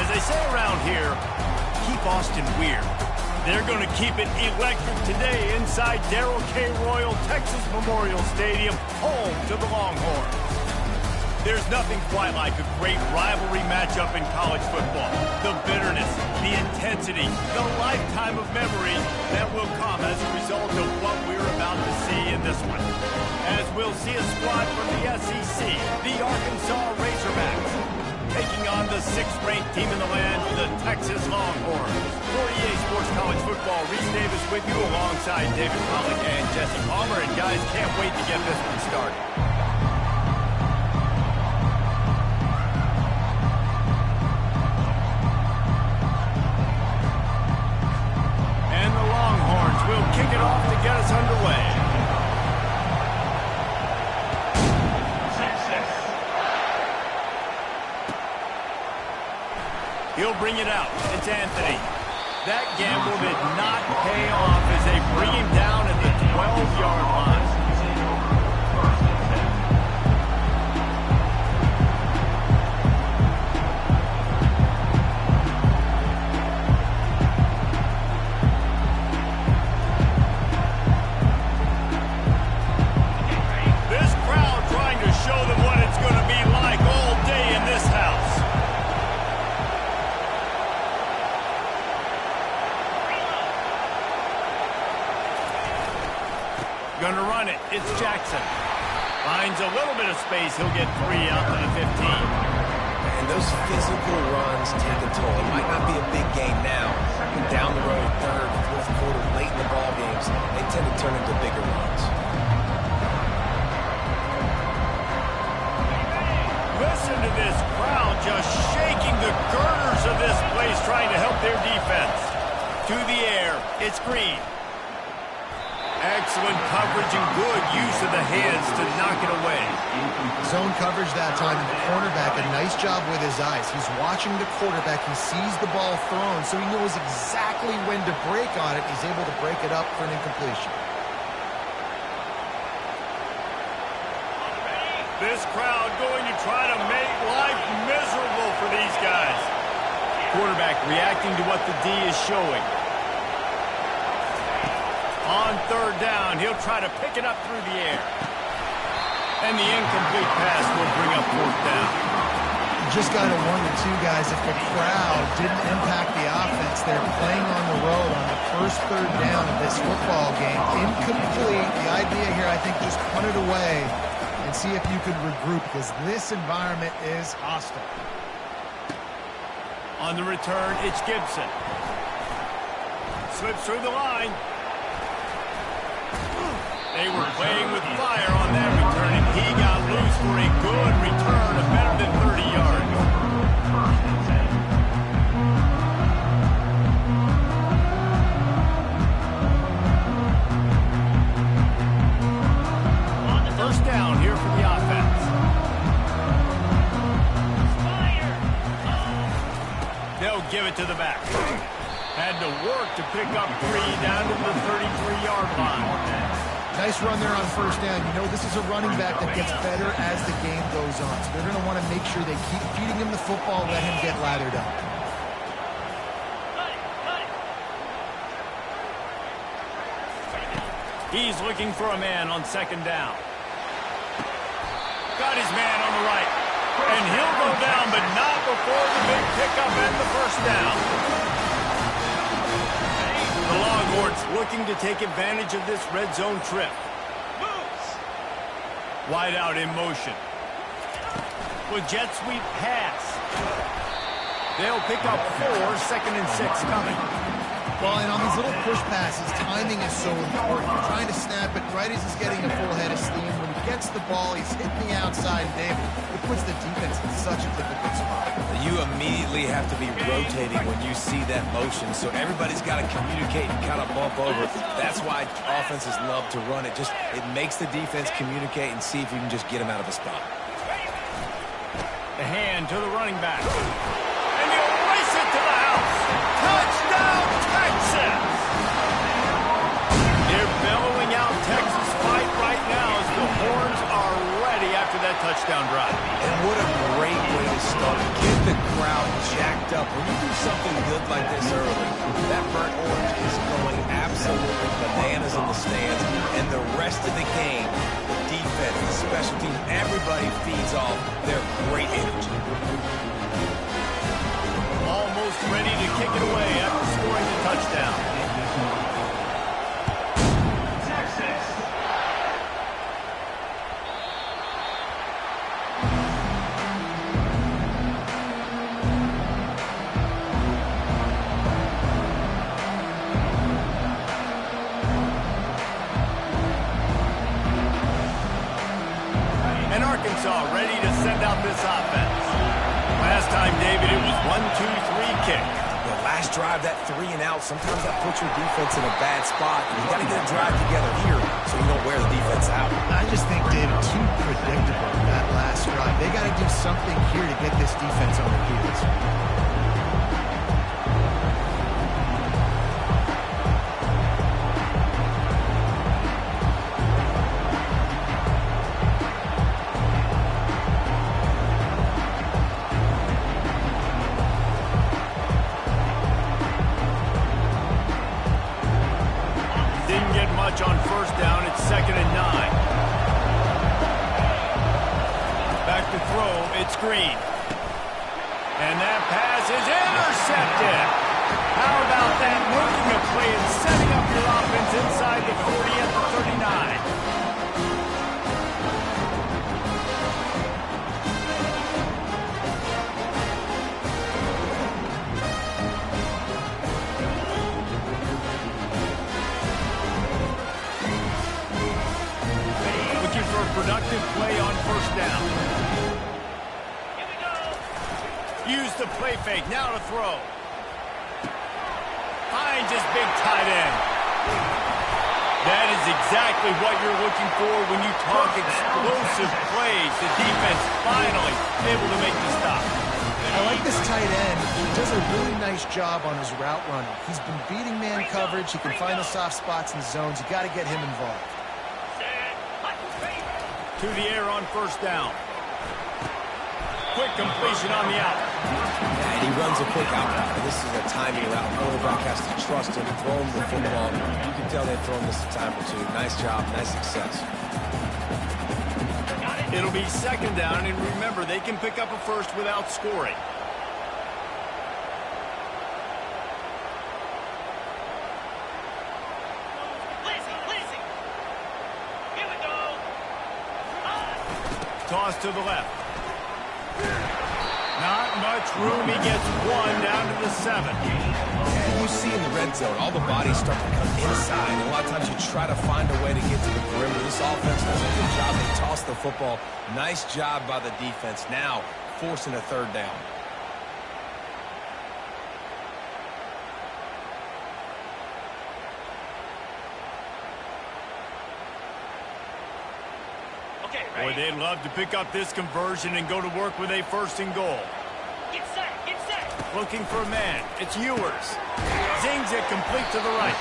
they say around here, keep Austin weird. They're going to keep it electric today inside Darrell K. Royal Texas Memorial Stadium, home to the Longhorns. There's nothing quite like a great rivalry matchup in college football. The bitterness, the intensity, the lifetime of memories that will come as a result of what we're about to see in this one. As we'll see a squad from the SEC, the Arkansas Razorbacks, taking on the 6th-ranked team in the land, the Texas Longhorns. For EA Sports College Football, Reese Davis with you alongside David Pollock and Jesse Palmer. And guys, can't wait to get this one started. And the Longhorns will kick it off to get us underway. He'll bring it out. It's Anthony. That gamble did not pay off as they bring him down at the 12-yard line. This crowd trying to show them what it's going to be like all day in this house. Gonna run it. It's Jackson. Finds a little bit of space. He'll get 3 out to the 15. And those physical runs take a toll. It might not be a big game now, but down the road, third, fourth quarter, late in the ball games, they tend to turn into bigger runs. Listen to this crowd just shaking the girders of this place, trying to help their defense. To the air. It's Green. Excellent coverage and good use of the hands to knock it away. Zone coverage that time, and the cornerback, a nice job with his eyes. He's watching the quarterback. He sees the ball thrown, so he knows exactly when to break on it. He's able to break it up for an incompletion. This crowd going to try to make life miserable for these guys. Quarterback reacting to what the D is showing. On 3rd down, he'll try to pick it up through the air. And the incomplete pass will bring up 4th down. You just got to wonder, too, guys, if the crowd didn't impact the offense. They're playing on the road on the first 3rd down of this football game. Incomplete. The idea here, I think, just punt it away and see if you could regroup, because this environment is hostile. On the return, it's Gibson. Slips through the line. They were playing with fire on that return, and he got loose for a good return of better than 30 yards. First down here for the offense. They'll give it to the back. Had to work to pick up 3 down to the 33-yard line. Nice run there on 1st down. You know this is a running back that gets better as the game goes on. So they're going to want to make sure they keep feeding him the football, let him get lathered up. He's looking for a man on 2nd down. Got his man on the right. And he'll go down, but not before the big pickup and the 1st down. The Longhorns looking to take advantage of this red zone trip. Wide out in motion. With jet sweep pass. They'll pick up 4, 2nd and 6 coming. Well, and on these little push passes, timing is so important. You're trying to snap it right as he's getting a full head of steam. When he gets the ball, he's hitting the outside, David. It puts the defense in such a difficult spot. You immediately have to be rotating when you see that motion, so everybody's got to communicate and kind of bump over. That's why offenses love to run it. It makes the defense communicate and see if you can just get them out of a spot. The hand to the running back. And he'll race it to the house. Touchdown, Texas! They're bellowing out Texas fight right now as the horns are ready after that touchdown drive. And what a great way to start. Get the crowd jacked up. When you do something good like this early, that burnt orange is going absolutely bananas in the stands. And the rest of the game, the defense, the special teams, everybody feeds off their great energy. Almost ready to kick it away after scoring the touchdown. And Arkansas ready to send out this offense. Last time, David, it was 1-2-3 kick. The last drive, that 3 and out, sometimes that puts your defense in a bad spot. And you got to get a drive together here so you don't wear the defense out. I just think, David, too predictable, that last drive. They got to do something here to get this defense on their heels. On first down, it's 2nd and 9. Back to throw, it's Green. And that pass is intercepted. How about that? Making a play and setting up your offense inside the 40 at the 39. Productive play on first down. Use the play fake. Now to throw. Finds his big tight end. That is exactly what you're looking for when you talk explosive plays. The defense finally able to make the stop. I like this tight end. He does a really nice job on his route running. He's been beating man coverage. He can find the soft spots in zones. You got to get him involved. To the air on first down. Quick completion on the out. Yeah, and he runs a quick out route. This is a timing route. Quarterback has to trust him, throw him the football. You can tell they've thrown this a time or two. Nice job, nice success. It'll be 2nd down, and remember, they can pick up a first without scoring. Toss to the left. Not much room. He gets 1 down to the 7. And you see in the red zone, all the bodies start to come inside. And a lot of times you try to find a way to get to the perimeter. This offense does a good job. They toss the football. Nice job by the defense. Now forcing a 3rd down. Boy, they'd love to pick up this conversion and go to work with a 1st and goal. Get set, get set. Looking for a man. It's Ewers. Zings it complete to the right.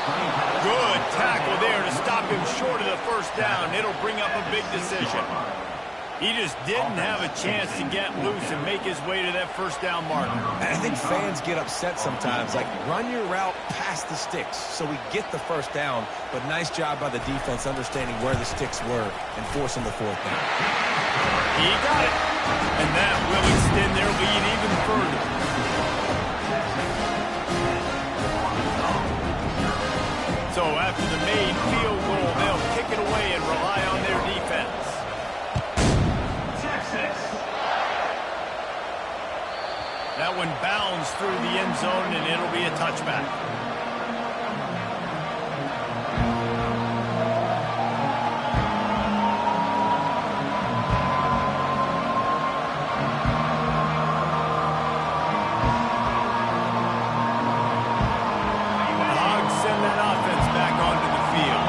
Good tackle there to stop him short of the 1st down. It'll bring up a big decision. He just didn't have a chance to get loose and make his way to that 1st down marker. And I think fans get upset sometimes, like run your route past the sticks so we get the 1st down, but nice job by the defense understanding where the sticks were and forcing the 4th down. He got it, and that will extend their lead even further. So after the made field goal, they'll kick it away and rely on their defense. That one bounds through the end zone, and it'll be a touchback. Hogs send that offense back onto the field.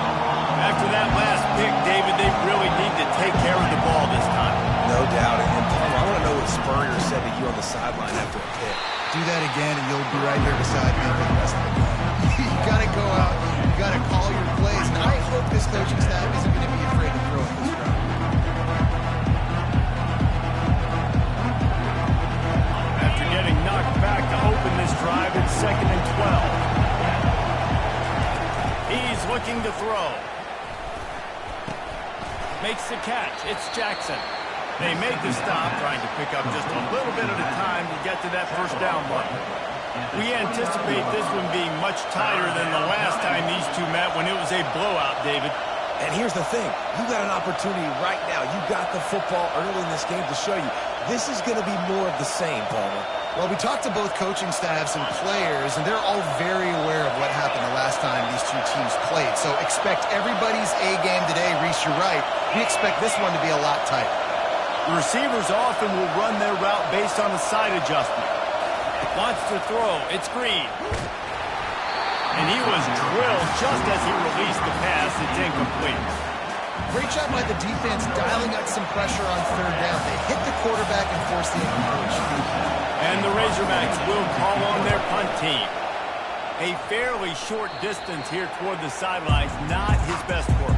After that last pick, David, they really need to take care of the ball this time. No doubt. And Palmer, I want to know what Spurrier said to you on the sideline after a pick. Do that again, and you'll be right here beside me for the rest of the game. You got to go out. You got to call your plays. And I hope this coaching staff isn't going to be afraid to throw it this route. After clock back to open this drive at 2nd and 12. He's looking to throw. Makes the catch. It's Jackson. They make the stop, trying to pick up just a little bit at a time to get to that first down mark. We anticipate this one being much tighter than the last time these two met when it was a blowout, David. And here's the thing. You got an opportunity right now. You got the football early in this game to show you. This is going to be more of the same, Palmer. Well, we talked to both coaching staffs and players, and they're all very aware of what happened the last time these two teams played. So expect everybody's A game today. Reese, you're right. We expect this one to be a lot tighter. The receivers often will run their route based on a side adjustment. Wants to throw. It's Green. And he was drilled just as he released the pass. It's incomplete. Great job by the defense dialing up some pressure on third down. They hit the quarterback and forced the incompletion. And the Razorbacks will call on their punt team. A fairly short distance here toward the sidelines. Not his best work.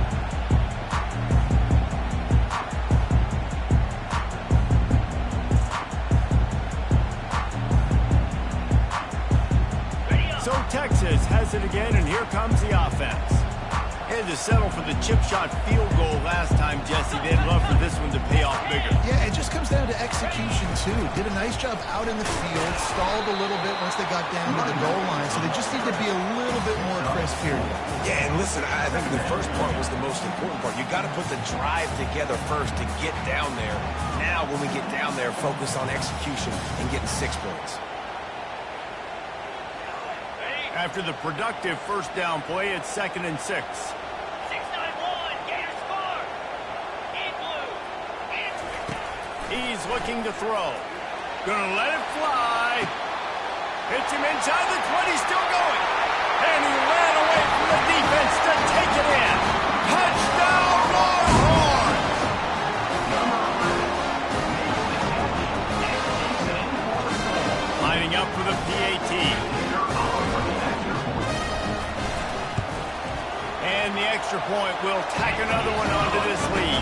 So Texas has it again, and here comes the offense. Had to settle for the chip shot field goal last time, Jesse. They'd love for this one to pay off bigger. Yeah, it just comes down to execution, too. Did a nice job out in the field, stalled a little bit once they got down to the goal line, so they just need to be a little bit more crisp here. Yeah, and listen, I think the first part was the most important part. You got to put the drive together first to get down there. Now, when we get down there, focus on execution and getting 6 points. After the productive first down play, it's 2nd and 6. 6-9-1, Gators score. In blue. He's looking to throw. Gonna let it fly. Hits him inside the 20, still going. And he ran away from the defense to take it in. Touchdown, Longhorns! Lining up for the PAT. And the extra point will tack another one onto this lead.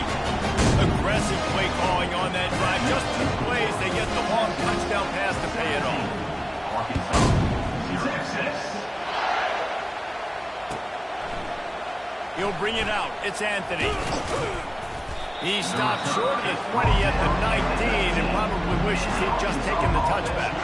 Aggressive play calling on that drive. Just 2 plays, they get the long touchdown pass to pay it off. He'll bring it out. It's Anthony. He stopped short of the 20 at the 19 and probably wishes he'd just taken the touchback.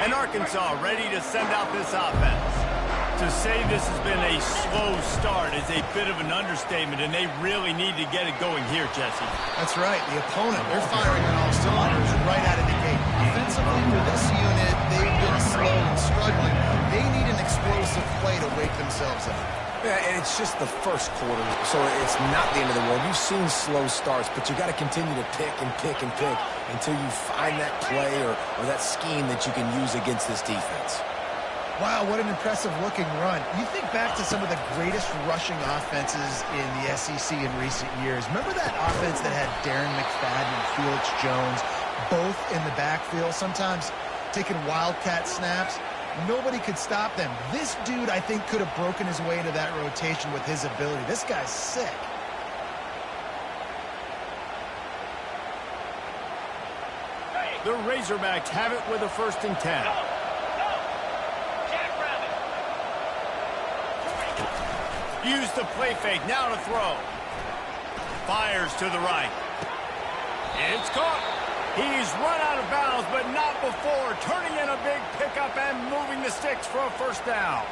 And Arkansas ready to send out this offense. To say this has been a slow start is a bit of an understatement, and they really need to get it going here, Jesse. That's right. The opponent, they're firing on all cylinders right out of the gate. Defensively for this unit, they've been slow and struggling. They need an explosive play to wake themselves up. Yeah, and it's just the first quarter, so it's not the end of the world. You've seen slow starts, but you got to continue to pick and pick and pick until you find that play or that scheme that you can use against this defense. Wow, what an impressive-looking run. You think back to some of the greatest rushing offenses in the SEC in recent years. Remember that offense that had Darren McFadden and Felix Jones both in the backfield, sometimes taking wildcat snaps? Nobody could stop them. This dude, I think, could have broken his way into that rotation with his ability. This guy's sick. The Razorbacks have it with a 1st and 10. Use the play fake, now to throw. Fires to the right. It's caught. He's run out of bounds, but not before turning in a big pickup and moving the sticks for a 1st down.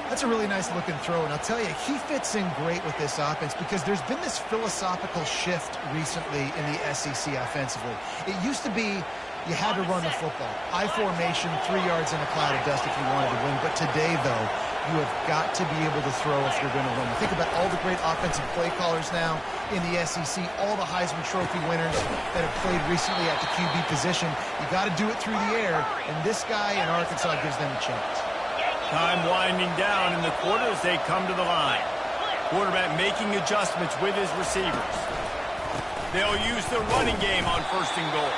That's a really nice looking throw, and I'll tell you, he fits in great with this offense because there's been this philosophical shift recently in the SEC offensively. It used to be you had to run the football. High formation, 3 yards in a cloud of dust if you wanted to win. But today, though, you have got to be able to throw if you're going to win. Think about all the great offensive play callers now in the SEC, all the Heisman Trophy winners that have played recently at the QB position. You got to do it through the air, and this guy in Arkansas gives them a chance. Time winding down in the quarter as they come to the line. Quarterback making adjustments with his receivers. They'll use the running game on 1st and goal.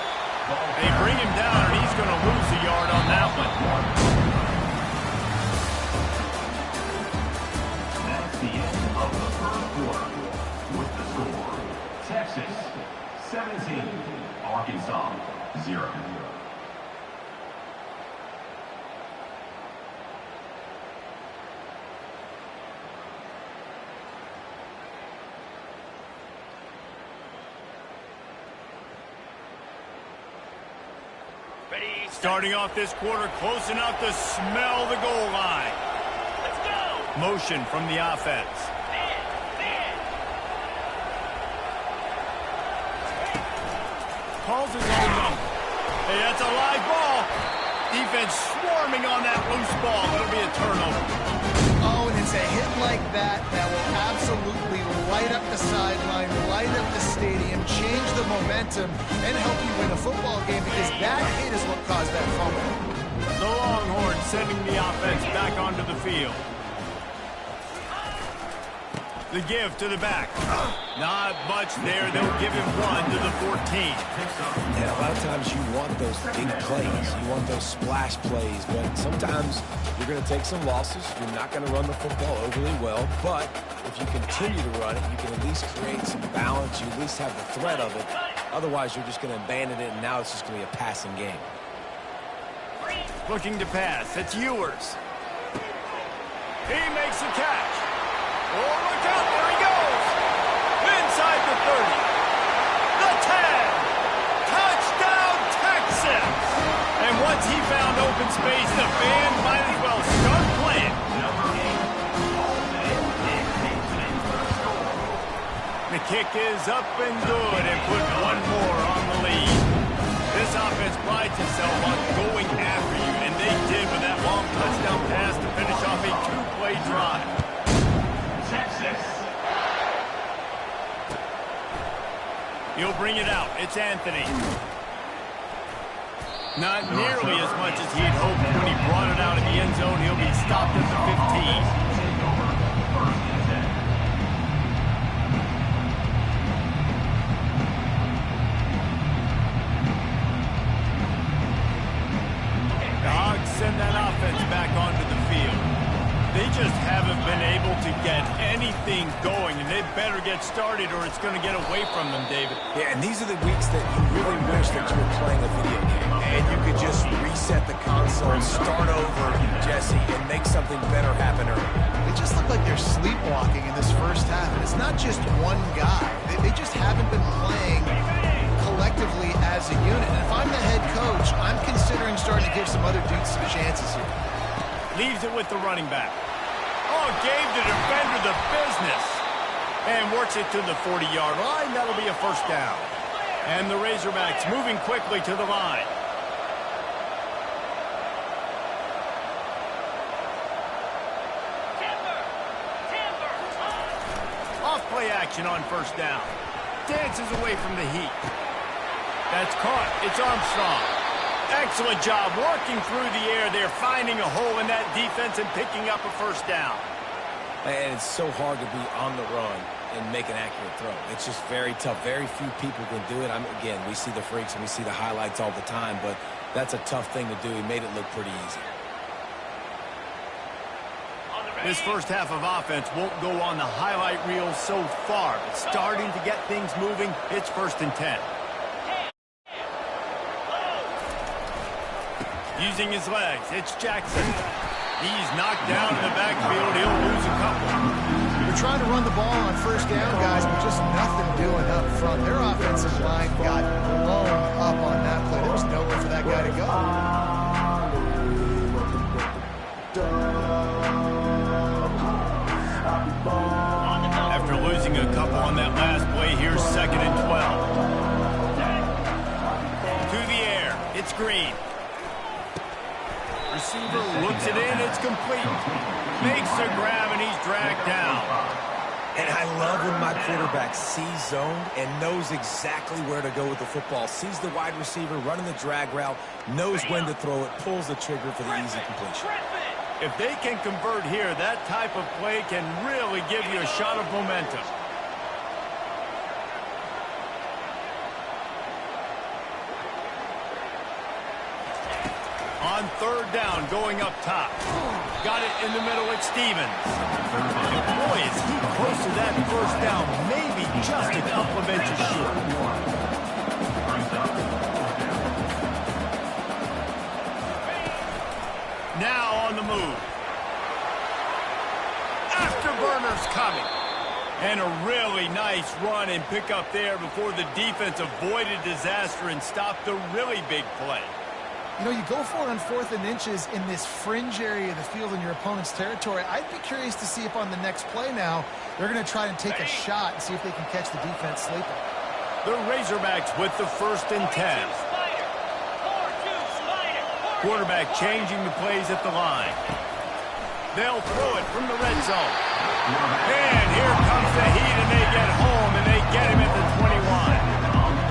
They bring him down, and he's going to lose a yard on that one. That's the end of the first quarter. With the score, Texas 17, Arkansas 0. Ready, Starting off this quarter, close enough to smell the goal line. let's go. Motion from the offense. Man, man. Calls his own number. Hey, that's a live ball. Defense swarming on that loose ball. It'll be a turnover. Oh, and it's a hit like that that will absolutely light up the sideline, light up the stadium, change the momentum, and help you win a football game because that hit is what caused that fumble. The Longhorns sending the offense back onto the field. The give to the back. Not much there. They'll give him 1 to the 14. And a lot of times you want those big plays. You want those splash plays. But sometimes you're going to take some losses. You're not going to run the football overly well. But if you continue to run it, you can at least create some balance. You at least have the threat of it. Otherwise, you're just going to abandon it, and now it's just going to be a passing game. Looking to pass. It's Ewers. He makes the catch. Oh, look out. There he goes. Inside the 30. The 10. Touchdown, Texas. And once he found open space, the band might as well start playing. The kick is up and good and put 1 more on the lead. This offense prides itself on going after you, and they did with that long touchdown pass to finish off a 2-play drive. Texas. He'll bring it out. It's Anthony. Not nearly as much as he had hoped when he brought it out in the end zone. He'll be stopped at the 15. The Hogs send that offense back onto the field. They just haven't been able to get anything going, and they better get started or it's going to get away from them, David. Yeah, and these are the weeks that you really wish that you were playing a video game. And you could just reset the console, start over, Jesse, and make something better happen early. They just look like they're sleepwalking in this first half, and it's not just one guy. They just haven't been playing collectively as a unit. And if I'm the head coach, I'm considering starting to give some other dudes some chances here. Leaves it with the running back. Oh, gave the defender the business. And works it to the 40-yard line. That'll be a first down. And the Razorbacks moving quickly to the line. Off play action on first down. Dances away from the heat. That's caught. It's Armstrong. Excellent job working through the air there, finding a hole in that defense and picking up a first down. And it's so hard to be on the run and make an accurate throw. It's just very tough. Very few people can do it. Again, we see the freaks and we see the highlights all the time, but that's a tough thing to do. He made it look pretty easy. This first half of offense won't go on the highlight reel so far, but starting to get things moving, it's 1st and 10. Using his legs, it's Jackson. He's knocked down in the backfield. He'll lose a couple. They're trying to run the ball on first down, guys, but just nothing doing up front. Their offensive line got blown up on that play. There was nowhere for that guy to go. After losing a couple on that last play, here's 2nd and 12. To the air, it's Green. Receiver looks it in, it's complete. Makes the grab, and he's dragged down. And I love when my quarterback sees zone and knows exactly where to go with the football. Sees the wide receiver running the drag route, knows when to throw it, pulls the trigger for the easy completion. If they can convert here, that type of play can really give you a shot of momentum. On third down, going up top. Got it in the middle with Stevens. Boy, is he close to that first down. Maybe just a couple of inches short. Now on the move. Afterburners coming. And a really nice run and pick up there before the defense avoided disaster and stopped the really big play. You know, you go for it on 4th and inches in this fringe area of the field in your opponent's territory. I'd be curious to see if on the next play now, they're going to try and take a shot and see if they can catch the defense sleeping. The Razorbacks with the 1st and 10. Quarterback changing the plays at the line. They'll throw it from the red zone. And here comes the heat, and they get home, and they get him at the 21.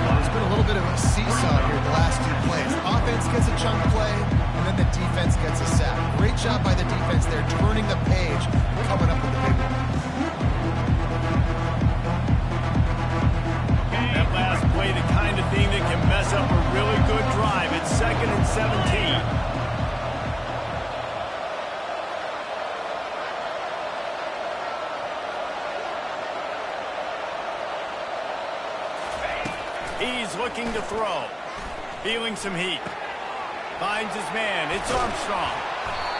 There's been a little bit of a seesaw here the last 2 plays. Offense gets a chunk play, and then the defense gets a sack. Great job by the defense there, turning the page and coming up with the big one. That last play, the kind of thing that can mess up a really good drive. It's 2nd and 17. He's looking to throw. Feeling some heat. Finds his man. It's Armstrong.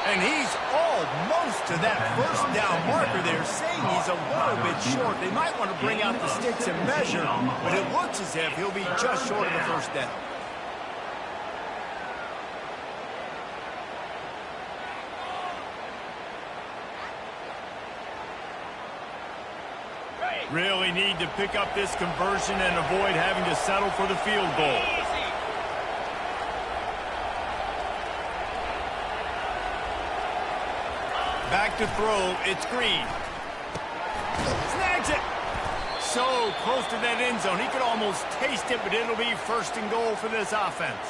And he's almost to that first down marker there, saying he's a little bit short. They might want to bring out the sticks and measure, but it looks as if he'll be just short of the first down. Really need to pick up this conversion and avoid having to settle for the field goal. Back to throw, it's Green. Snags it. So close to that end zone. He could almost taste it, but it'll be 1st and goal for this offense.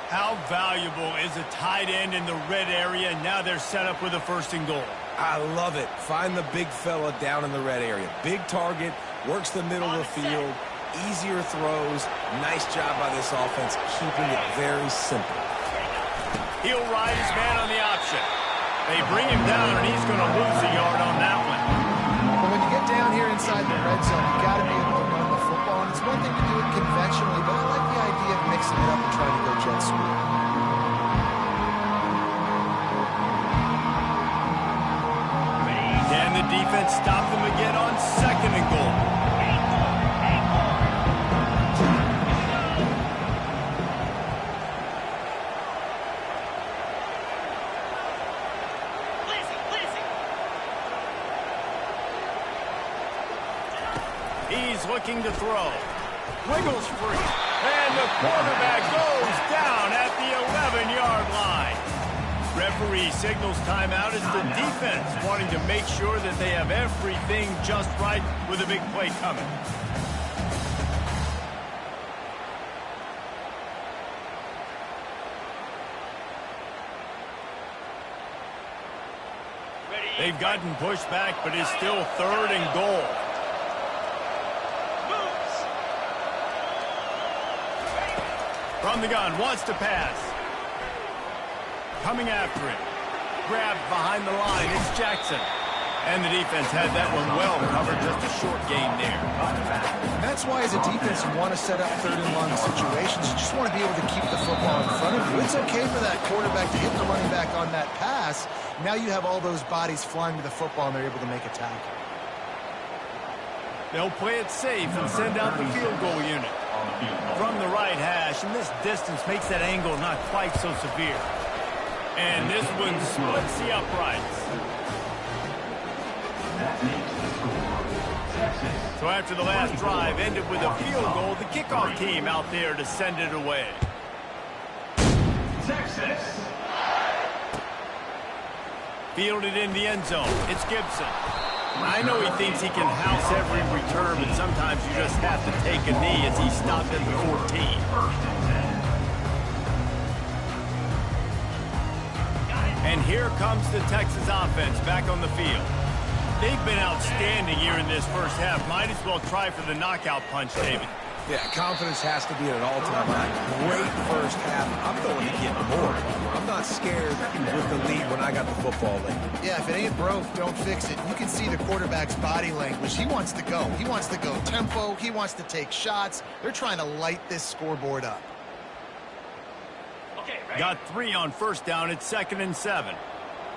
How valuable is a tight end in the red area? And now they're set up with a 1st and goal. I love it. Find the big fella down in the red area. Big target, works the middle of the field, easier throws. Nice job by this offense, keeping it very simple. He'll ride his man on the option. They bring him down, and he's going to lose a yard on that one. But when you get down here inside the red zone, you got to be able to run the football. And it's one thing to do it conventionally, but I like the idea of mixing it up and trying to go jet sweep. Can the defense stop them again on 2nd and goal? He's looking to throw. Wiggles free. And the quarterback goes down at the 11-yard line. Referee signals timeout as the defense wanting to make sure that they have everything just right with a big play coming. They've gotten pushed back, but it's still 3rd and goal. From the gun, wants to pass. Coming after it. Grabbed behind the line, it's Jackson. And the defense had that one well covered, just a short gain there. And that's why, as a defense, you want to set up 3rd and long situations. You just want to be able to keep the football in front of you. It's okay for that quarterback to hit the running back on that pass. Now you have all those bodies flying to the football, and they're able to make a tackle. They'll play it safe and send out the field goal unit. From the right hash, and this distance makes that angle not quite so severe. And this one splits the uprights. So after the last drive ended with a field goal, the kickoff team out there to send it away. Texas. Fielded in the end zone. It's Gibson. I know he thinks he can house every return, but sometimes you just have to take a knee as he stopped at the 14. And here comes the Texas offense back on the field. They've been outstanding here in this first half. Might as well try for the knockout punch, David. Yeah, confidence has to be at an all-time high. Great first half. I'm going to get more. I'm not scared with the lead when I got the football late. Yeah, if it ain't broke, don't fix it. You can see the quarterback's body language. He wants to go. He wants to go tempo. He wants to take shots. They're trying to light this scoreboard up. Okay, ready? Got 3 on first down. It's 2nd and 7.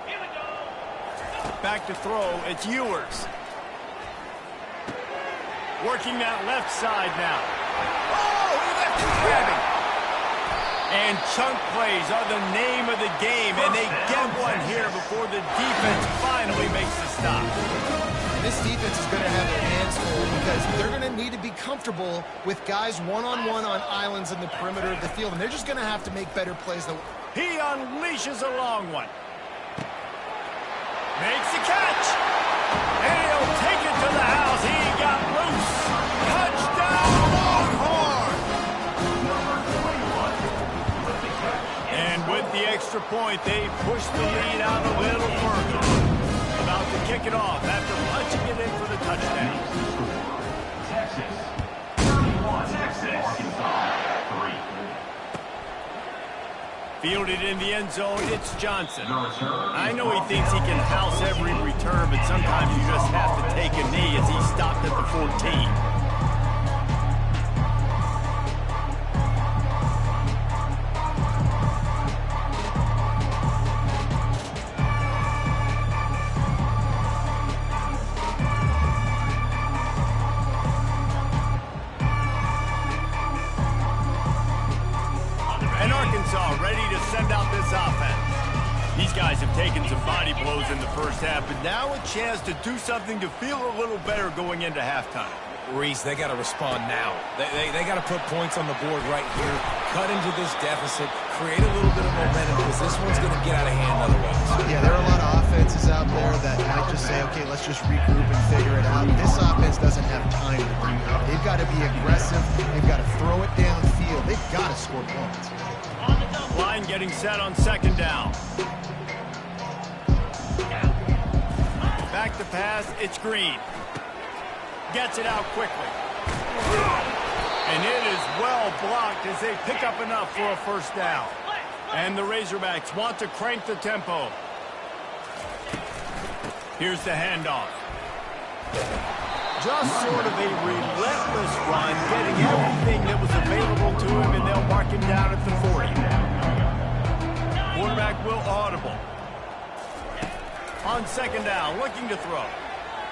Here we go. Back to throw. It's Ewers. Working that left side now. Oh, he left him grabbing. And chunk plays are the name of the game, and they get one here before the defense finally makes the stop. And this defense is going to have their hands full because they're going to need to be comfortable with guys one-on-one on islands in the perimeter of the field, and they're just going to have to make better plays. He unleashes a long one. Makes the catch. And he'll take it to the house. He got loose. Touchdown, Longhorn! And with the extra point, they push the lead out a little further. About to kick it off after punching it in for the touchdown. Texas 31, Texas Arkansas 3. Fielded in the end zone, it's Johnson. I know he thinks he can house every return, but sometimes you just have to take a knee as he stopped at the 14. These guys have taken some body blows in the first half, but now a chance to do something to feel a little better going into halftime. Reese, they got to respond now. They got to put points on the board right here, cut into this deficit, create a little bit of momentum because this one's going to get out of hand otherwise. Yeah, there are a lot of offenses out there that might just say, okay, let's just regroup and figure it out. This offense doesn't have time to do that. They've got to be aggressive. They've got to throw it downfield. They've got to score points. Line getting set on 2nd down. Back to pass, it's Green. Gets it out quickly. And it is well blocked as they pick up enough for a first down. And the Razorbacks want to crank the tempo. Here's the handoff. Just sort of a relentless run, getting everything that was available to him, and they'll mark him down at the 40. Quarterback will audible. On 2nd down, looking to throw.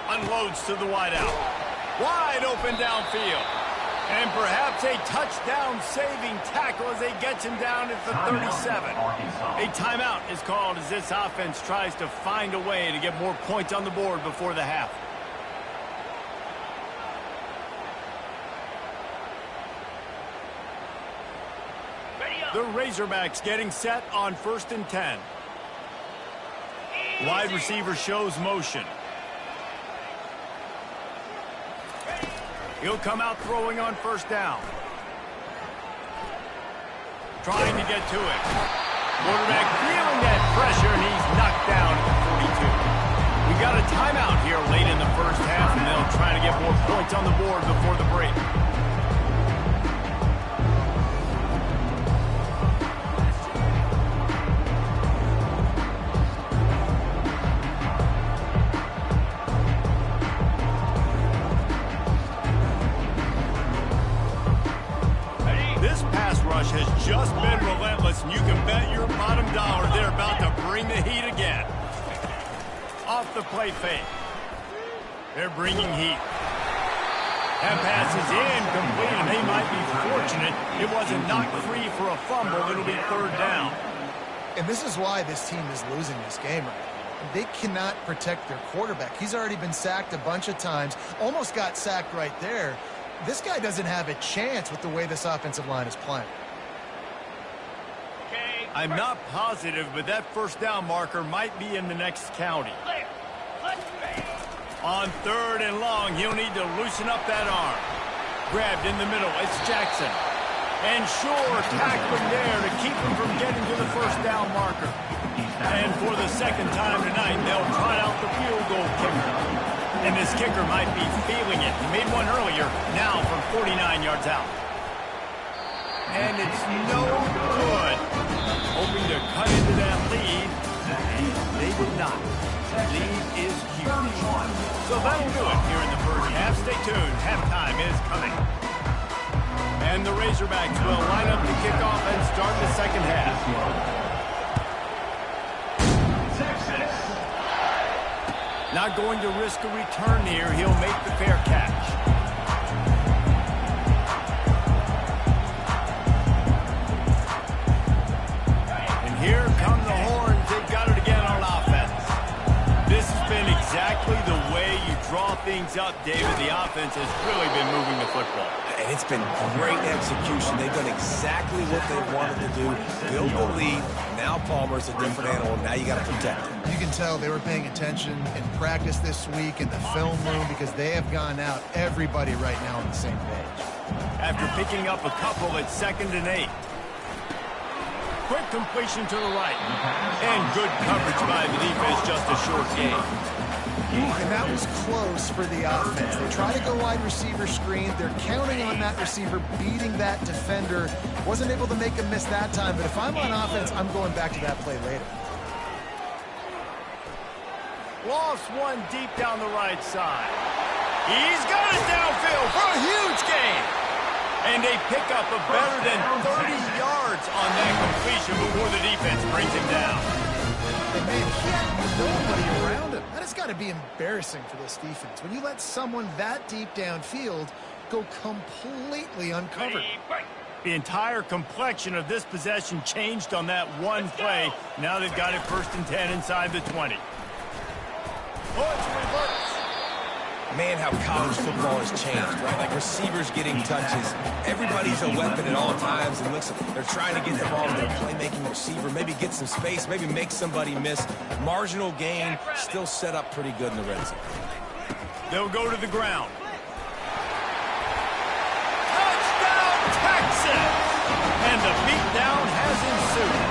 Unloads to the wideout. Wide open downfield. And perhaps a touchdown-saving tackle as they get him down at the 37. A timeout is called as this offense tries to find a way to get more points on the board before the half. The Razorbacks getting set on 1st and 10. Wide receiver shows motion. He'll come out throwing on 1st down. Trying to get to it. Quarterback feeling that pressure, and he's knocked down at the 42. We got a timeout here late in the first half, and they'll try to get more points on the board before the break. Has just been relentless, and you can bet your bottom dollar they're about to bring the heat again. Off the play fake. They're bringing heat. That pass is incomplete, and they might be fortunate it wasn't knocked free for a fumble. It'll be 3rd down. And this is why this team is losing this game right now. They cannot protect their quarterback. He's already been sacked a bunch of times, almost got sacked right there. This guy doesn't have a chance with the way this offensive line is playing. I'm not positive, but that 1st down marker might be in the next county. On 3rd and long, he'll need to loosen up that arm. Grabbed in the middle, it's Jackson. And sure, tackling there to keep him from getting to the 1st down marker. And for the second time tonight, they'll try out the field goal kicker. And this kicker might be feeling it. He made one earlier, now from 49 yards out. And it's no good. Hoping to cut into that lead, and they did not. Lead is huge. So that'll do it here in the first half. Stay tuned. Halftime is coming. And the Razorbacks will line up to kick off and start the second half. Texas. Not going to risk a return here. He'll make the fair catch. And here come the horns. They've got it again on offense. This has been exactly the way you draw things up, David. The offense has really been moving the football. And it's been great execution. They've done exactly what they wanted to do. Build the lead. Now Palmer's a different animal. Now you got to protect him. You can tell they were paying attention in practice this week in the film room because they have gone out, everybody right now on the same page. After picking up a couple at 2nd and 8. Quick completion to the right. And good coverage by the defense, just a short gain. And that was close for the offense. They try to go wide receiver screen. They're counting on that receiver beating that defender. Wasn't able to make him miss that time, but if I'm on offense, I'm going back to that play later. Lost one deep down the right side. He's got it downfield for a huge gain. And a pickup of better than 30 yards on that completion before the defense brings him down. And man, he had nobody around him. That has got to be embarrassing for this defense. When you let someone that deep downfield go completely uncovered. The entire complexion of this possession changed on that one play. Now they've got it 1st and 10 inside the 20. Oh, it's reverse. Man, how college football has changed, right? Like receivers getting touches. Everybody's a weapon at all times. And listen, they're trying to get the ball to their playmaking receiver, maybe get some space, maybe make somebody miss. Marginal gain, still set up pretty good in the red zone. They'll go to the ground. Touchdown, Texas! And the beatdown has ensued.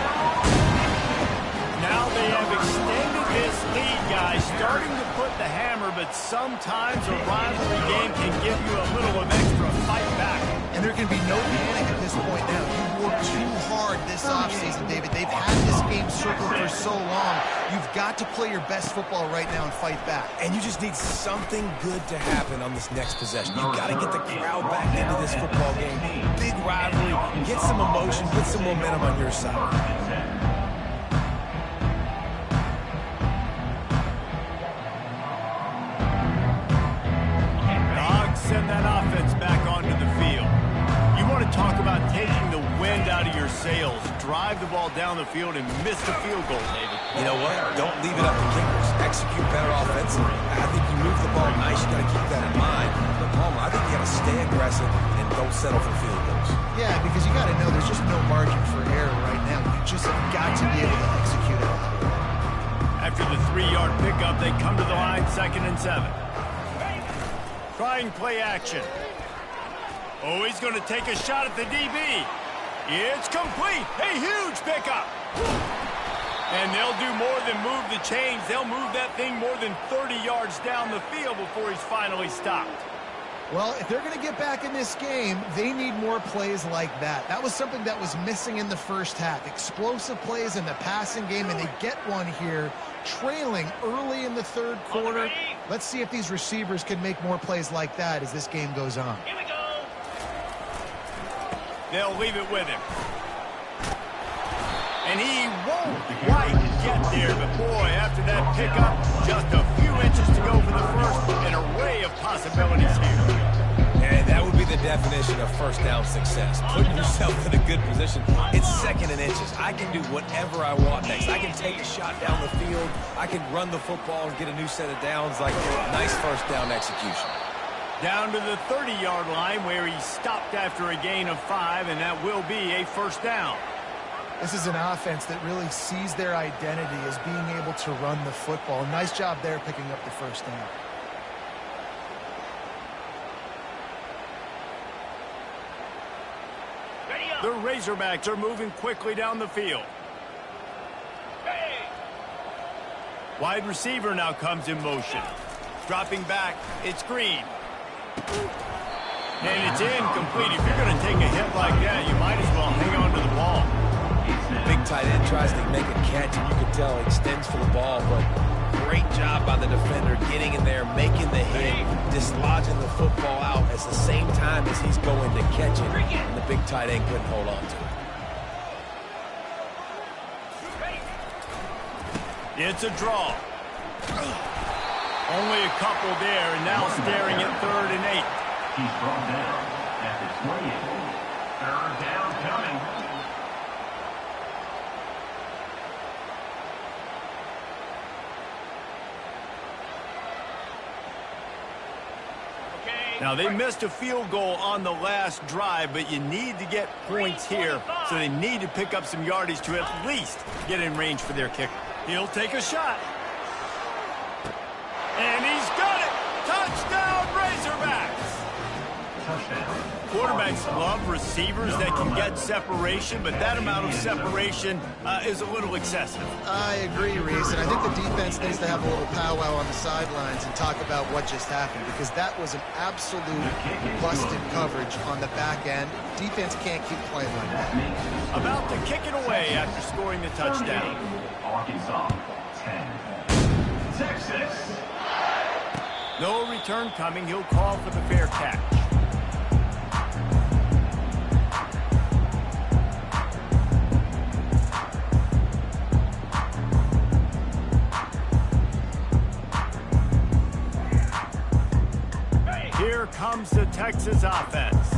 Now they have extended this lead, guys, starting to put the hammer, but sometimes a rivalry game can give you a little of extra fight back. And there can be no panic at this point now. You worked too hard this offseason, David. They've had this game circled for so long. You've got to play your best football right now and fight back. And you just need something good to happen on this next possession. You've got to get the crowd back into this football game. Big rivalry, get some emotion, put some momentum on your side. Send that offense back onto the field. You want to talk about taking the wind out of your sails. Drive the ball down the field and miss the field goal, David. You know what? Don't leave it up to kickers. Execute better offensively. I think you move the ball nice. You got to keep that in mind. But Palmer, I think you got to stay aggressive and don't settle for field goals. Yeah, because you got to know there's just no margin for error right now. You just have got to be able to execute it. After the 3-yard pickup, they come to the line 2nd and 7. Trying play action. Oh, he's going to take a shot at the DB. It's complete. A huge pickup. And they'll do more than move the chains. They'll move that thing more than 30 yards down the field before he's finally stopped. Well, if they're going to get back in this game, they need more plays like that. That was something that was missing in the first half. Explosive plays in the passing game, and they get one here, trailing early in the 3rd quarter. Let's see if these receivers can make more plays like that as this game goes on. Here we go. They'll leave it with him. And he won't quite get there, but boy, after that pickup, just a few inches to go for the first, an array of possibilities here. And that would be the definition of first down success. Putting yourself in a good position. It's 2nd and inches. I can do whatever I want next. I can take a shot down the field. I can run the football and get a new set of downs. Like nice first down execution. Down to the 30-yard line where he stopped after a gain of 5, and that will be a first down. This is an offense that really sees their identity as being able to run the football. Nice job there picking up the first down. The Razorbacks are moving quickly down the field. Wide receiver now comes in motion. Dropping back, it's Green. And it's incomplete. If you're going to take a hit like that, you might as well hang on to the ball. Big tight end tries to make a catch, and you can tell he extends for the ball, but great job by the defender getting in there, making the hit, dislodging the football out at the same time as he's going to catch it, and the big tight end couldn't hold on to it. It's a draw. Only a couple there, and now staring at 3rd and 8. He's brought down at the 28. 3rd down coming. Now, they missed a field goal on the last drive, but you need to get points here, so they need to pick up some yardage to at least get in range for their kicker. He'll take a shot. And he's got it! Touchdown, Razorbacks! Touchdown. Quarterbacks love receivers that can get separation, but that amount of separation is a little excessive. I agree, Reese, and I think the defense needs to have a little powwow on the sidelines and talk about what just happened, because that was an absolute busted coverage on the back end. Defense can't keep playing like that. About to kick it away after scoring the touchdown. Arkansas, 10. Texas. No return coming. He'll call for the fair catch. Here comes the Texas offense.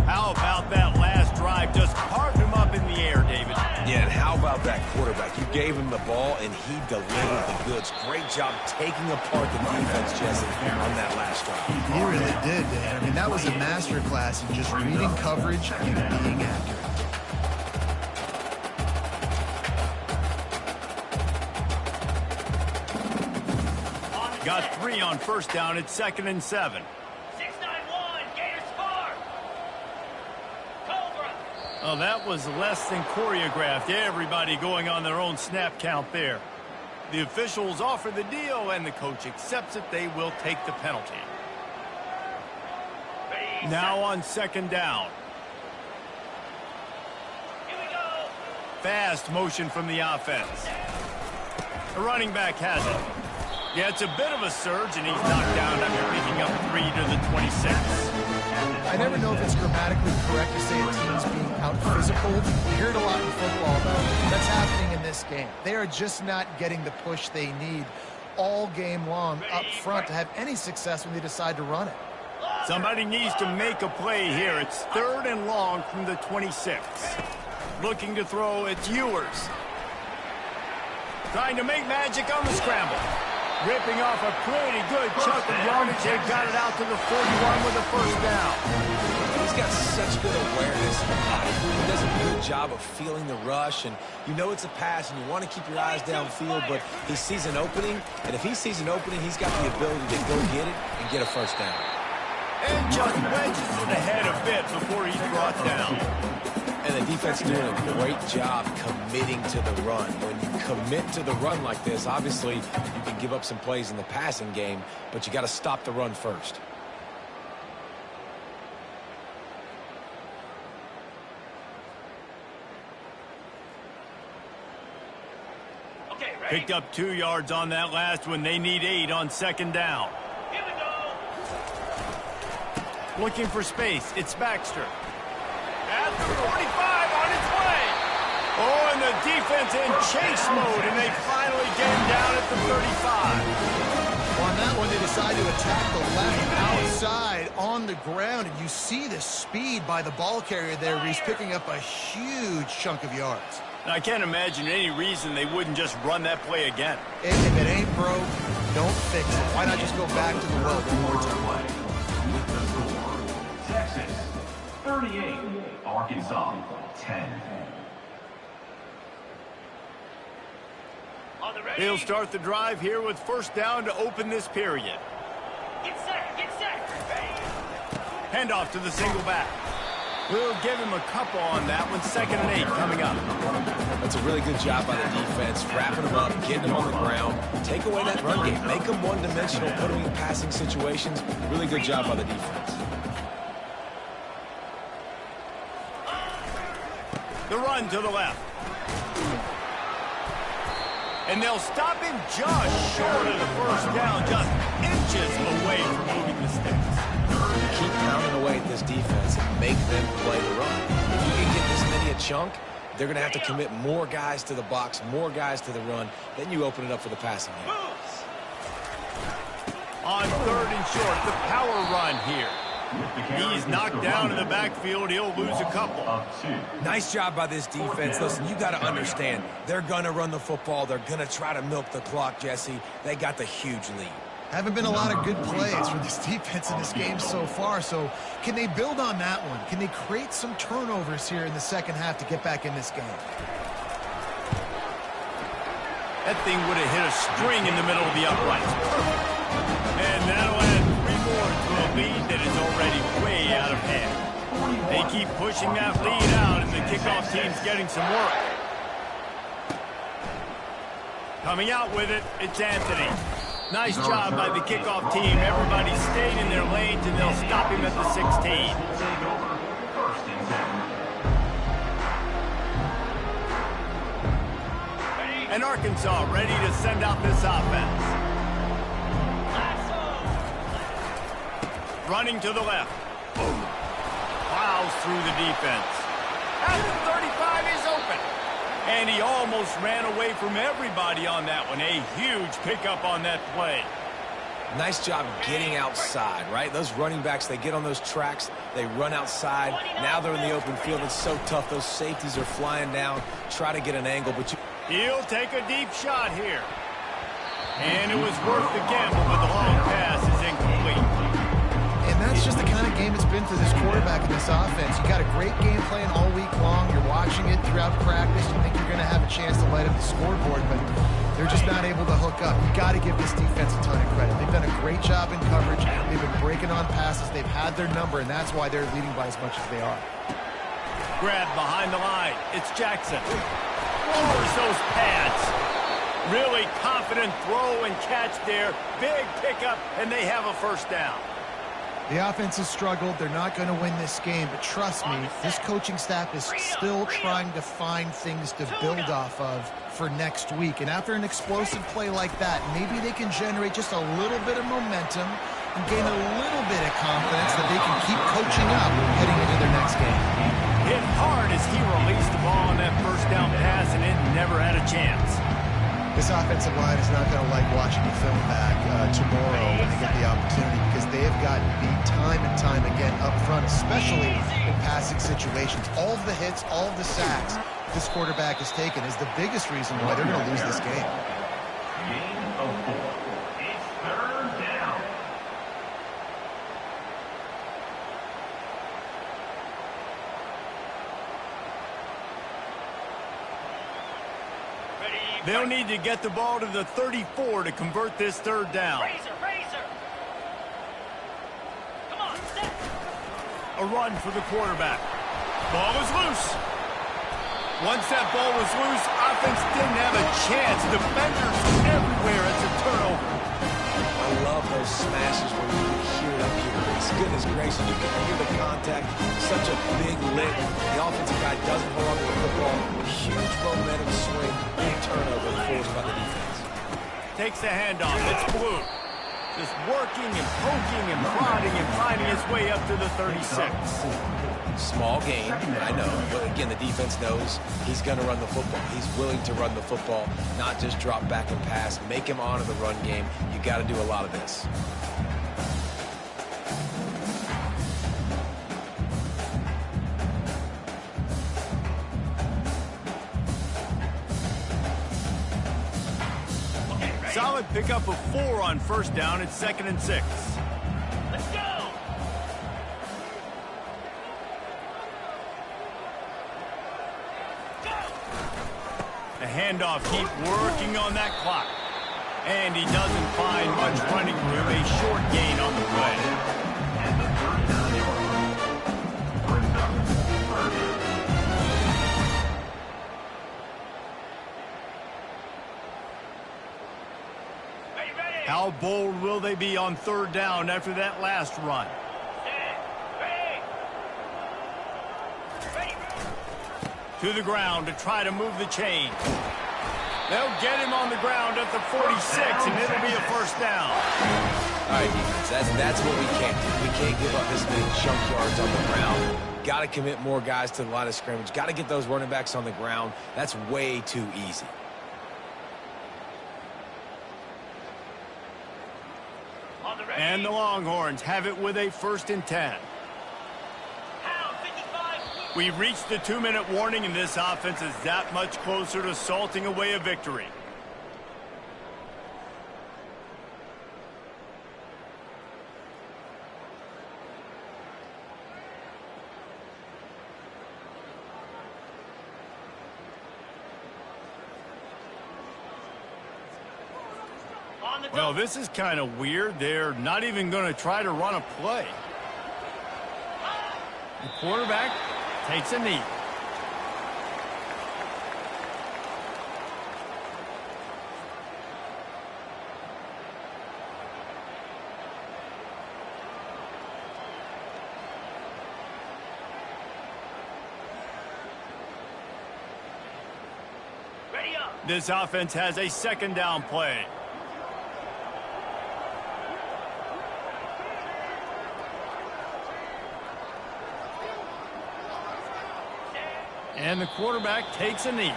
How about that last drive? Just carved him up in the air, David. Yeah, and how about that quarterback? You gave him the ball, and he delivered the goods. Great job taking apart the defense, Jesse, on that last drive. He really did, Dan. I mean, that was a masterclass in just reading coverage and being accurate. Got 3 on 1st down. It's 2nd and 7. 691, Gators score. Cobra. Oh, that was less than choreographed. Everybody going on their own snap count there. The officials offer the deal, and the coach accepts it. They will take the penalty. Now on 2nd down. Here we go. Fast motion from the offense. The running back has it. Yeah, it's a bit of a surge, and he's knocked down after picking up 3 to the 26. I never know if it's grammatically correct to say a team's being out-physical. You hear it a lot in football, though. That's happening in this game. They are just not getting the push they need all game long up front to have any success when they decide to run it. Somebody needs to make a play here. It's 3rd and long from the 26. Looking to throw, it's Ewers. Trying to make magic on the scramble. Ripping off a pretty good chunk of yardage. They got it out to the 41 with a 1st down. He's got such good awareness. He does a good job of feeling the rush, and you know it's a pass, and you want to keep your eyes downfield, but he sees an opening, and if he sees an opening, he's got the ability to go get it and get a 1st down. And just wedges it ahead a bit before he's brought down. And the defense doing a great job committing to the run. When you commit to the run like this, obviously you can give up some plays in the passing game, but you got to stop the run first. Okay, ready? Picked up 2 yards on that last one. They need 8 on 2nd down. Here we go. Looking for space. It's Baxter. At the 45 on its way. Oh, and the defense in chase mode, and they finally get him down at the 35. On that one, they decide to attack the left outside on the ground, and you see the speed by the ball carrier there. He's picking up a huge chunk of yards. And I can't imagine any reason they wouldn't just run that play again. If it ain't broke, don't fix it. Why not just go back to the well one more time? With the score, Texas, 38. Arkansas, 10. On the ready. He'll start the drive here with 1st down to open this period. Get set, get set. Ready. Handoff to the single back. We'll give him a couple on that one. 2nd and 8 coming up. That's a really good job by the defense, wrapping them up, getting them on the ground. Take away that run game. Make them one-dimensional, put them in passing situations. Really good job by the defense. The run to the left. And they'll stop him just short of the first down, just inches away from moving the sticks. Keep pounding away at this defense and make them play the run. If you can get this many a chunk, they're going to have to commit more guys to the box, more guys to the run. Then you open it up for the passing game. On 3rd and short, the power run here. He's knocked down in the backfield. He'll lose a couple. Nice job by this defense. Listen, you got to understand, they're going to run the football. They're going to try to milk the clock, Jesse. They got the huge lead. Haven't been a lot of good plays for this defense in this game so far, so can they build on that one? Can they create some turnovers here in the second half to get back in this game? That thing would have hit a string in the middle of the uprights. And that'll add 3 more to a lead that is already way out of hand. They keep pushing that lead out, and the kickoff team's getting some work. Coming out with it, it's Anthony. Nice job by the kickoff team. Everybody stayed in their lanes, and they'll stop him at the 16. And Arkansas ready to send out this offense. Running to the left. Boom. Plows through the defense. At the 35, he's open. And he almost ran away from everybody on that one. A huge pickup on that play. Nice job getting outside, right? Those running backs, they get on those tracks, they run outside. Now they're in the open field. It's so tough. Those safeties are flying down. Try to get an angle, but he'll take a deep shot here. And it was worth the gamble, but the long pass is incomplete. And that's just the kind of game it's been for this quarterback in this offense. You got a great game plan all week long. You're watching it throughout practice. You think you're going to have a chance to light up the scoreboard, but they're just not able to hook up. You got to give this defense a ton of credit. They've done a great job in coverage. They've been breaking on passes. They've had their number, and that's why they're leading by as much as they are. Grab behind the line. It's Jackson. Lowers those pads. Really confident throw and catch there. Big pickup, and they have a first down. The offense has struggled. They're not going to win this game, but trust me, this coaching staff is still trying to find things to build off of for next week. And after an explosive play like that, maybe they can generate just a little bit of momentum and gain a little bit of confidence that they can keep coaching up heading into their next game. Hit hard as he released the ball on that first down pass, and it never had a chance. This offensive line is not going to like watching the film back tomorrow when they get the opportunity, because they have gotten beat time and time again up front, especially in passing situations. All of the hits, all of the sacks this quarterback has taken is the biggest reason why they're going to lose this game. Gain of 4. It's 3rd down. They'll need to get the ball to the 34 to convert this 3rd down. Razor. Come on, set. A run for the quarterback. Ball is loose. Once that ball was loose, offense didn't have a chance. Defenders everywhere. It's a turnover. I love those smashes where you can hear it up here. It's goodness gracious, you can hear the contact. Such a big lick. The offensive guy doesn't hold on to the football. Huge momentum swing. Big turnover forced by the defense. Takes the handoff. It's Blue. Just working and poking and prodding and finding his way up to the 36. Small gain, I know, but again, the defense knows he's going to run the football. He's willing to run the football, not just drop back and pass. Make him honor the run game. You got to do a lot of this. Solid pickup of 4 on first down. It's 2nd and 6. Let's go. The handoff, keep working on that clock. And he doesn't find much running room. A short gain on the play. bold will they be on third down after that last run? To the ground to try to move the chain. They'll get him on the ground at the 46, and it'll be a first down. All right, defense, that's what we can't do. We can't give up this many chunk yards on the ground. Got to commit more guys to the line of scrimmage. Got to get those running backs on the ground. That's way too easy. And the Longhorns have it with a 1st and 10. We've reached the 2-minute warning, and this offense is that much closer to salting away a victory. Well, this is kind of weird. They're not even going to try to run a play. The quarterback takes a knee. Ready up. This offense has a 2nd down play. And the quarterback takes a knee.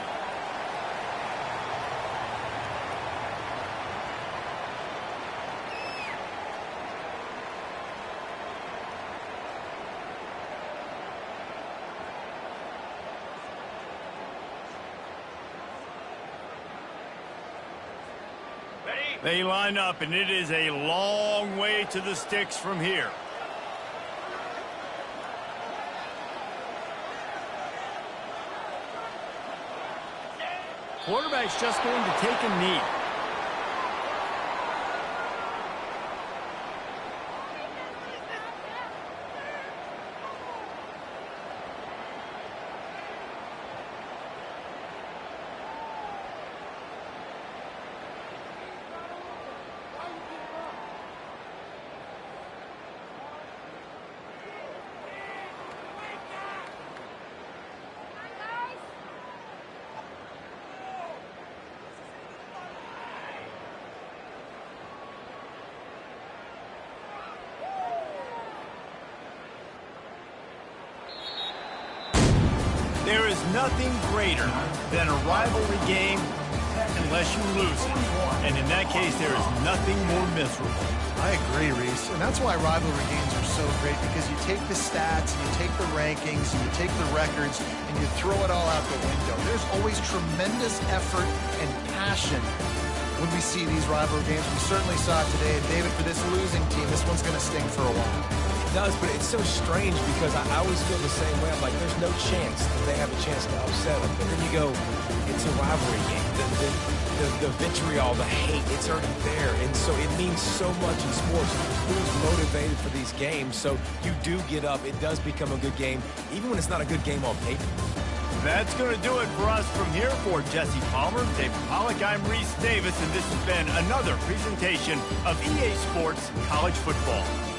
Ready. They line up, and it is a long way to the sticks from here. Quarterback's just going to take a knee. There is nothing greater than a rivalry game unless you lose it. And in that case, there is nothing more miserable. I agree, Reese. And that's why rivalry games are so great, because you take the stats, and you take the rankings, and you take the records, and you throw it all out the window. There's always tremendous effort and passion when we see these rivalry games. We certainly saw it today. And David, for this losing team, this one's going to sting for a while. It does, but it's so strange because I always feel the same way. I'm like, there's no chance that they have a chance to upset them. But then you go, it's a rivalry game. The vitriol, the hate, it's already there. And so it means so much in sports. Who's motivated for these games? So you do get up. It does become a good game, even when it's not a good game on paper. That's going to do it for us from here. For Jesse Palmer, David Pollack, I'm Reese Davis, and this has been another presentation of EA Sports College Football.